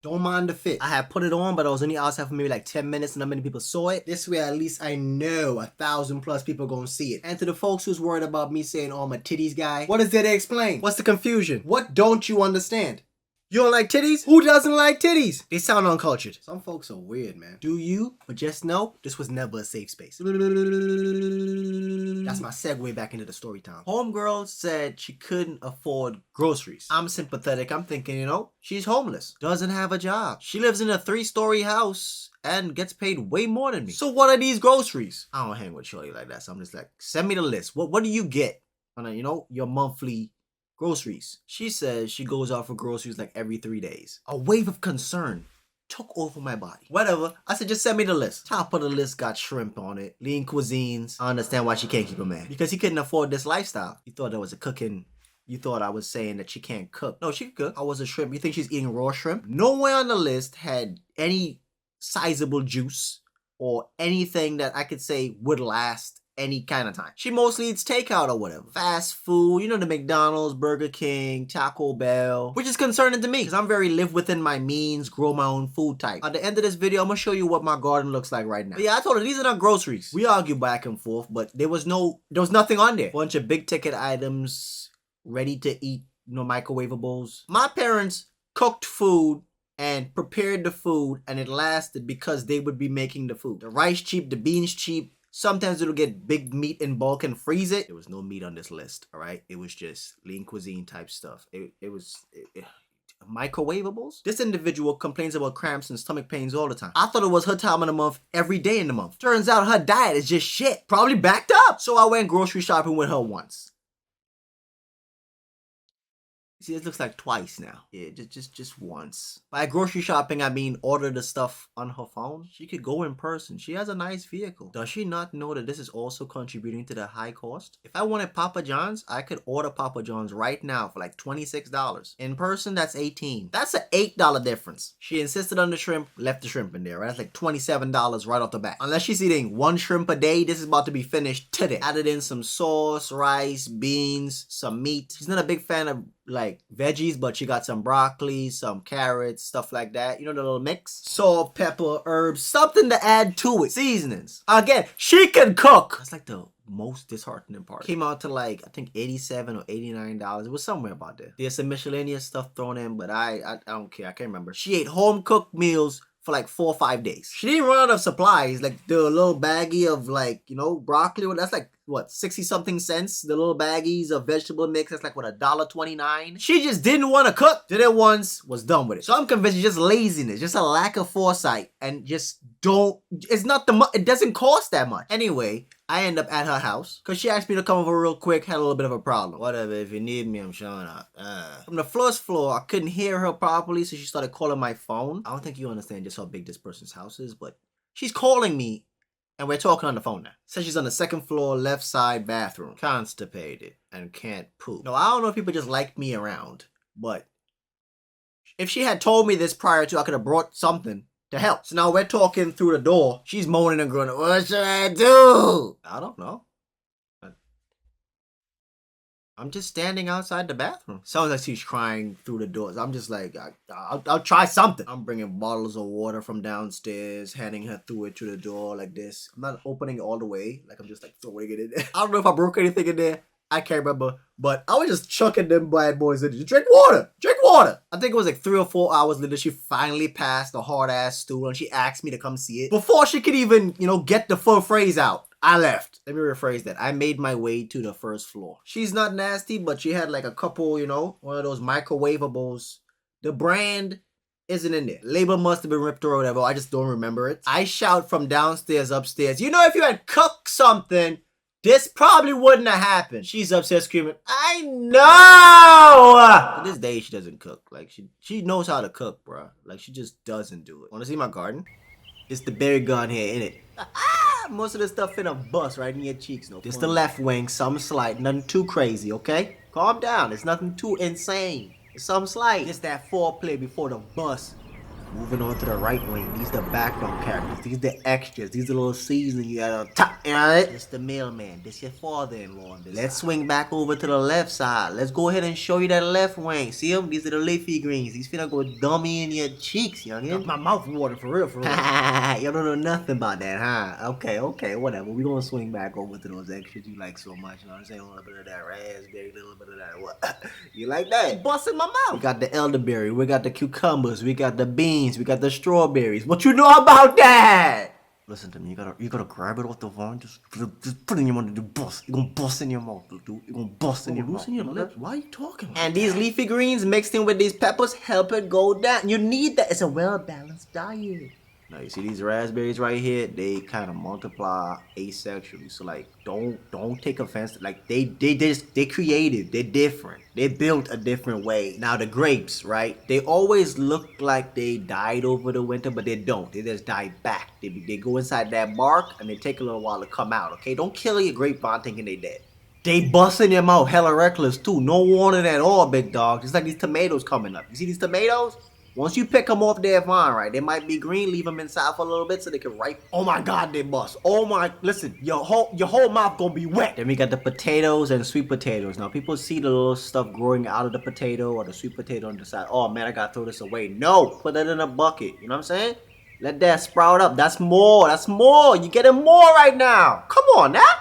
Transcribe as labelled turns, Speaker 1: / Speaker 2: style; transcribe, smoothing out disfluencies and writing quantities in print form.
Speaker 1: Don't mind the fit. I had put it on, but I was only outside for maybe like 10 minutes and not many people saw it. This way, at least I know 1,000+ people gonna see it. And to the folks who's worried about me saying, oh, I'm a titties guy, what is there to explain? What's the confusion? What don't you understand? You don't like titties? Who doesn't like titties? They sound uncultured. Some folks are weird, man. Do you? But just know, this was never a safe space. That's my segue back into the story time. Homegirl said she couldn't afford groceries. I'm sympathetic. I'm thinking, you know, she's homeless. Doesn't have a job. She lives in a 3-story house and gets paid way more than me. So what are these groceries? I don't hang with shorty like that. So I'm just like, send me the list. What do you get on a, you know, your monthly groceries? She says she goes out for groceries like every 3 days. A wave of concern took over my body. Whatever. I said, just send me the list. Top of the list got shrimp on it. Lean cuisines. I understand why she can't keep a man. Because he couldn't afford this lifestyle. You thought that was a cooking... You thought I was saying that she can't cook. No, she can cook. I was a shrimp. You think she's eating raw shrimp? Nowhere on the list had any sizable juice or anything that I could say would last any kind of time. She mostly eats takeout or whatever. Fast food, you know, the McDonald's, Burger King, Taco Bell, which is concerning to me because I'm very live within my means, grow my own food type. At the end of this video, I'm gonna show you what my garden looks like right now. But yeah, I told her these are not groceries. We argue back and forth, but there was nothing on there. Bunch of big ticket items, ready to eat, you know, microwavables. My parents cooked food and prepared the food and it lasted because they would be making the food. The rice cheap, the beans cheap. Sometimes it'll get big meat in bulk and freeze it. There was no meat on this list, all right? It was just lean cuisine type stuff. It was microwavables. This individual complains about cramps and stomach pains all the time. I thought it was her time of the month every day in the month. Turns out her diet is just shit. Probably backed up. So I went grocery shopping with her once. See, it looks like twice now. Yeah, just once. By grocery shopping, I mean order the stuff on her phone. She could go in person. She has a nice vehicle. Does she not know that this is also contributing to the high cost? If I wanted Papa John's, I could order Papa John's right now for like $26. In person, that's $18. That's an $8 difference. She insisted on the shrimp, left the shrimp in there, right? That's like $27 right off the bat. Unless she's eating 1 shrimp a day, this is about to be finished today. Added in some sauce, rice, beans, some meat. She's not a big fan of like veggies, but she got some broccoli, some carrots, stuff like that. You know, the little mix. Salt, pepper, herbs, something to add to it. Seasonings. Again, she can cook. That's like the most disheartening part. Came out to like, I think $87 or $89. It was somewhere about there. There's some miscellaneous stuff thrown in, but I don't care. I can't remember. She ate home cooked meals for like 4 or 5 days. She didn't run out of supplies. Like the little baggie of like, you know, broccoli. That's like, what, 60 something cents? The little baggies of vegetable mix. That's like, what, $1.29? She just didn't want to cook. Did it once, was done with it. So I'm convinced it's just laziness, just a lack of foresight, and just don't, it's not it doesn't cost that much. Anyway, I end up at her house because she asked me to come over real quick, had a little bit of a problem. Whatever, if you need me, I'm showing up. From the first floor, I couldn't hear her properly, so she started calling my phone. I don't think you understand just how big this person's house is, but she's calling me and we're talking on the phone now. Says she's on the 2nd floor, left side bathroom. Constipated and can't poop. No, I don't know if people just like me around, but if she had told me this prior to, I could have brought something to help. So now we're talking through the door. She's moaning and groaning. What should I do? I don't know. I'm just standing outside the bathroom. Sounds like she's crying through the doors. I'm just like, I'll try something. I'm bringing bottles of water from downstairs, handing her through it to the door like this. I'm not opening it all the way. Like, I'm just like throwing it in there. I don't know if I broke anything in there. I can't remember. But I was just chucking them bad boys in there. Drink water. Drink water. I think it was like 3 or 4 hours later, she finally passed the hard-ass stool and she asked me to come see it. Before she could even, you know, get the full phrase out, I left. Let me rephrase that. I made my way to the 1st floor. She's not nasty, but she had like a couple, you know, one of those microwavables. The brand isn't in there. Label must have been ripped or whatever. I just don't remember it. I shout from downstairs upstairs. You know, if you had cooked something, this probably wouldn't have happened. She's upstairs screaming, I know! To this day, she doesn't cook. Like, she knows how to cook, bro. Like, she just doesn't do it. Wanna see my garden? It's the berry gun here, innit? Most of the stuff in a bus right in your cheeks, no. Just the left wing, some slight, nothing too crazy, okay? Calm down, it's nothing too insane. It's some slight. It's that foreplay before the bus Moving on to the right wing, these the background characters, these the extras, these the little seasoning you got on top, you know it? This the mailman, this your father-in-law on this Let's side. Swing back over to the left side. Let's go ahead and show you that left wing. See them? These are the leafy greens. These finna go dummy in your cheeks, youngin. My mouth water for real, for real. You don't know nothing about that, huh? Okay, whatever. We gonna swing back over to those extras you like so much, you know what I'm saying? A little bit of that raspberry, a little bit of that what? You like that? Busting my mouth. We got the elderberry, we got the cucumbers, we got the beans, we got the strawberries. What you know about that? Listen to me, you gotta grab it off the vine, just put it in your mouth, do bust. You're gonna bust in your mouth, dude. You're gonna bust in your mouth. Loosen your lips. Why are you talking like that? And these leafy greens mixed in with these peppers help it go down. You need that. It's a well-balanced diet. Now you see these raspberries right here, they kind of multiply asexually. So like don't take offense. Like they creative, they're different. They built a different way. Now the grapes, right? They always look like they died over the winter, but they don't. They just die back. They go inside that bark and they take a little while to come out. Okay, don't kill your grapevine thinking they dead. They bust in your mouth hella reckless too. No warning at all, big dog. Just like these tomatoes coming up. You see these tomatoes? Once you pick them off their vine, right, they might be green, leave them inside for a little bit so they can ripen. Oh my God, they bust. Oh my, listen, your whole mouth gonna be wet. Then we got the potatoes and sweet potatoes. Now people see the little stuff growing out of the potato or the sweet potato on the side. Oh man, I gotta throw this away. No, put it in a bucket. You know what I'm saying? Let that sprout up. That's more. You're getting more right now. Come on now.